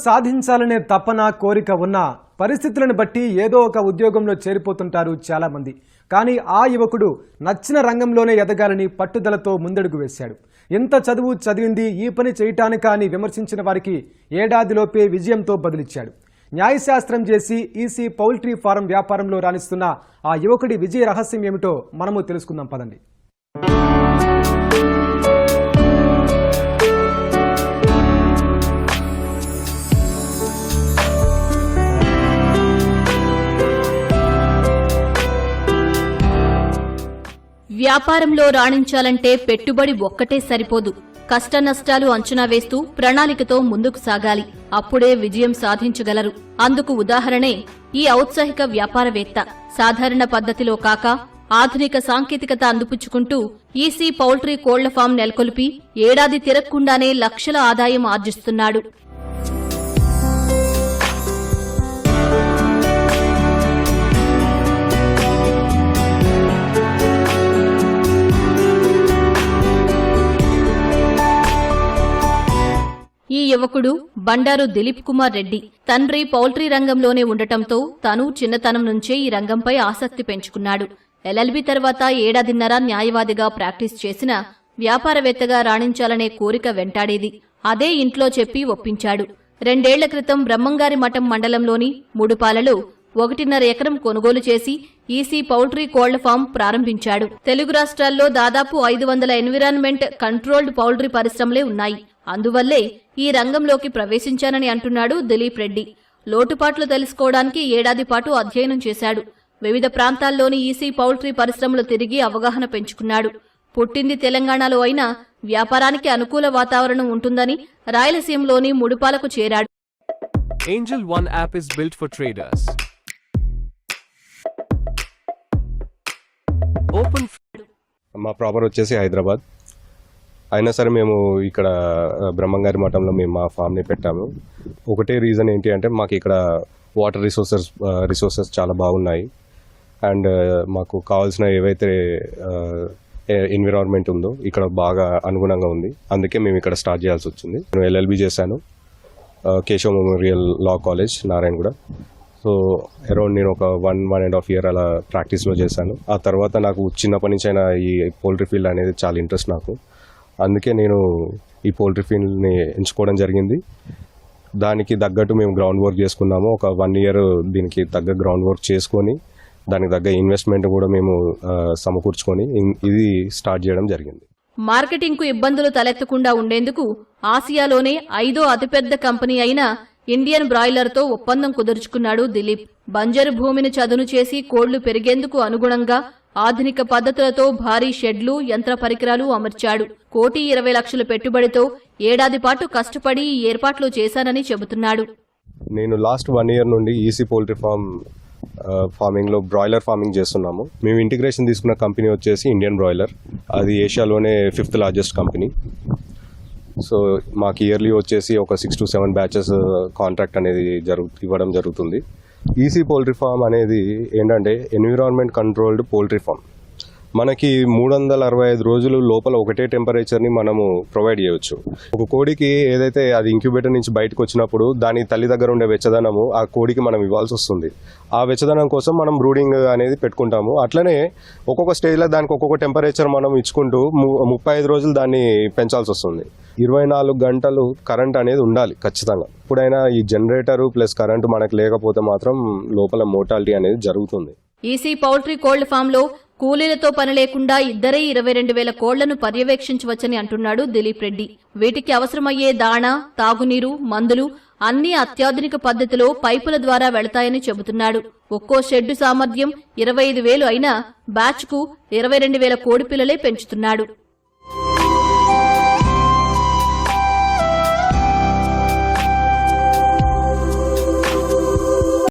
సాధించాలనే తపన కోరిక ఉన్న పరిస్థితులను బట్టి ఏదో ఒక ఉద్యోగంలో చేరిపోతుంటారు చాలా మంది. కానీ ఆ యువకుడు నచ్చిన రంగంలోనే ఎదగాలని పట్టుదలతో ముందడుగు వేశాడు. ఎంత చదువు చదివింది ఈ పని చేయటానికా అని విమర్శించిన వారికి ఏడాదిలోపే విజయంతో బదులిచ్చాడు. న్యాయశాస్త్రం చేసి ఈసీ పౌల్ట్రీ ఫారం వ్యాపారంలో రాణిస్తున్న ఆ యువకుడి విజయ రహస్యం ఏమిటో మనము తెలుసుకుందాం పదండి. వ్యాపారంలో రాణించాలంటే పెట్టుబడి ఒక్కటే సరిపోదు. కష్ట నష్టాలు అంచనా వేస్తూ ప్రణాళికతో ముందుకు సాగాలి. అప్పుడే విజయం సాధించగలరు. అందుకు ఉదాహరణే ఈ ఔత్సాహిక వ్యాపారవేత్త. సాధారణ పద్ధతిలో కాక ఆధునిక సాంకేతికత అందిపుచ్చుకుంటూ ఈసీ పౌల్ట్రీ కోళ్ల ఫామ్ నెలకొల్పి ఏడాది తిరగకుండానే లక్షల ఆదాయం ఆర్జిస్తున్నాడు. ఈ యువకుడు బండారు దిలీప్ కుమార్ రెడ్డి. తండ్రి పౌల్ట్రీ రంగంలోనే ఉండటంతో తను చిన్నతనం నుంచే ఈ రంగంపై ఆసక్తి పెంచుకున్నాడు. ఎల్ఎల్బీ తర్వాత ఏడాదిన్నర న్యాయవాదిగా ప్రాక్టీస్ చేసిన వ్యాపారవేత్తగా రాణించాలనే కోరిక వెంటాడేది. అదే ఇంట్లో చెప్పి ఒప్పించాడు. 2 ఏళ్ల క్రితం బ్రహ్మంగారి మఠం మండలంలోని ముడుపాలలో 1.5 ఎకరం కొనుగోలు చేసి ఈసీ పౌల్ట్రీ కోళ్ల ఫామ్ ప్రారంభించాడు. తెలుగు రాష్ట్రాల్లో దాదాపు 500 ఎన్విరాన్మెంట్ కంట్రోల్డ్ పౌల్ట్రీ పరిశ్రమలే ఉన్నాయి. అందువల్లే ఈ రంగంలోకి ప్రవేశించానని అంటున్నాడు దిలీప్ రెడ్డి. లోటుపాట్లు తెలుసుకోవడానికి ఏడాది పాటు అధ్యయనం చేశాడు. వివిధ ప్రాంతాల్లోని ఈసీ పౌల్ట్రీ పరిశ్రమలు తిరిగి అవగాహన పెంచుకున్నాడు. పుట్టింది తెలంగాణలో అయినా వ్యాపారానికి అనుకూల వాతావరణం ఉంటుందని రాయలసీమలోని ముడుపాలకు చేరాడు. Angel One app is built for traders. మా ప్రాపర్ వచ్చేసి హైదరాబాద్. అయినా సరే మేము ఇక్కడ బ్రహ్మంగారి మఠంలో మేము మా ఫామ్ని పెట్టాము. ఒకటే రీజన్ ఏంటి అంటే మాకు ఇక్కడ వాటర్ రిసోర్సెస్ చాలా బాగున్నాయి. అండ్ మాకు కావాల్సిన ఏవైతే ఎన్విరాన్మెంట్ ఉందో ఇక్కడ బాగా అనుగుణంగా ఉంది. అందుకే మేము ఇక్కడ స్టార్ట్ చేయాల్సి వచ్చింది. నేను ఎల్ఎల్బి చేశాను, Keshav memorial law college, Narayanaguda. So around నేను ఒక 1.5 year అలా ప్రాక్టీస్లో చేశాను. ఆ తర్వాత నాకు చిన్నప్పటి నుంచి అయినా ఈ పౌల్ట్రీ ఫీల్డ్ అనేది చాలా ఇంట్రెస్ట్ నాకు. అందుకే నేను ఈ పౌల్ట్రీ ఫీల్డ్ని ఎంచుకోవడం జరిగింది. దానికి తగ్గట్టు మేము గ్రౌండ్ వర్క్ చేసుకున్నాము. ఒక 1 year దీనికి తగ్గ గ్రౌండ్ వర్క్ చేసుకొని దానికి తగ్గ ఇన్వెస్ట్మెంట్ కూడా మేము సమకూర్చుకొని ఇది స్టార్ట్ చేయడం జరిగింది. మార్కెటింగ్ కు ఇబ్బందులు తలెత్తకుండా ఉండేందుకు ఆసియాలోనే 5వ అతిపెద్ద కంపెనీ అయిన ఇండియన్ బ్రాయిలర్తో ఒప్పందం కుదుర్చుకున్నాడు దిలీప్. బంజరు భూమిని చదును చేసి కోళ్లు పెరిగేందుకు అనుగుణంగా ఆధునిక పద్ధతులతో భారీ షెడ్లు, యంత్ర పరికరాలు అమర్చాడు. 1,20,00,000 పెట్టుబడితో ఏడాది పాటు కష్టపడి ఈ ఏర్పాట్లు చేశానని చెబుతున్నాడు. నేను లాస్ట్ 1 year నుండి ఈసీ పౌల్ట్రీ ఫార్మింగ్లో బ్రాయిలర్ ఫార్మింగ్ చేస్తున్నాము. మేము ఇంటిగ్రేషన్ తీసుకున్న కంపెనీ వచ్చేసి ఇండియన్ బ్రాయిలర్. అది ఏషియాలోనే 5th largest కంపెనీ. సో మాకు ఇయర్లీ వచ్చేసి ఒక 6 to 7 batches కాంట్రాక్ట్ అనేది ఇవ్వడం జరుగుతుంది. ఈసీ పౌల్ట్రీ ఫామ్ అనేది ఏంటంటే ఎన్విరాన్మెంట్ కంట్రోల్డ్ పౌల్ట్రీ ఫామ్. మనకి 365 రోజులు లోపల ఒకటే టెంపరేచర్ని మనము ప్రొవైడ్ చేయవచ్చు. ఒక కోడికి ఏదైతే అది ఇంక్యుబేటర్ నుంచి బయటకు వచ్చినప్పుడు దాని తల్లి దగ్గర ఉండే వెచ్చదనము ఆ కోడికి మనం ఇవ్వాల్సి వస్తుంది. ఆ వెచ్చదనం కోసం మనం బ్రూడింగ్ అనేది పెట్టుకుంటాము. అట్లనే ఒక్కొక్క స్టేజ్లో దానికి ఒక్కొక్క టెంపరేచర్ మనం ఇచ్చుకుంటూ 35 రోజులు దాన్ని పెంచాల్సి వస్తుంది. 24 గంటలు కరెంట్ అనేది ఉండాలి ఖచ్చితంగా. ఎప్పుడైనా ఈ జనరేటరు ప్లస్ కరెంటు మనకు లేకపోతే మాత్రం లోపల మోర్టాలిటీ అనేది జరుగుతుంది. ఈసీ పౌల్ట్రీ కోళ్ల ఫామ్లో కూలీలతో పని లేకుండా ఇద్దరే 22,000 కోళ్లను పర్యవేక్షించవచ్చని అంటున్నాడు దిలీప్ రెడ్డి. వీటికి అవసరమయ్యే దాణా, తాగునీరు, మందులు అన్నీ అత్యాధునిక పద్ధతిలో పైపుల ద్వారా వెళతాయని చెబుతున్నాడు. ఒక్కో షెడ్డు సామర్థ్యం 25,000 అయినా బ్యాచ్కు 22,000 కోడిపిల్లలే పెంచుతున్నాడు.